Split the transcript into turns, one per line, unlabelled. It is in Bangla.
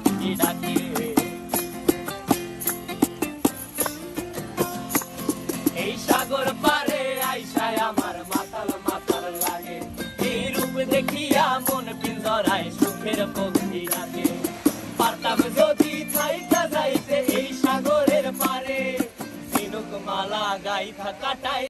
পক্ষী ডাকে। এই সাগর পারে আইসায় আমার মাতাল মাতাল লাগে, এই রূপ দেখিয়া মন পিঞ্জরায় সুখের পক্ষী ডাকে। পারতাম যদি থাইকা যাইতে এই সাগরের পারে, ঝিনুক মালা গাইথা কাটাই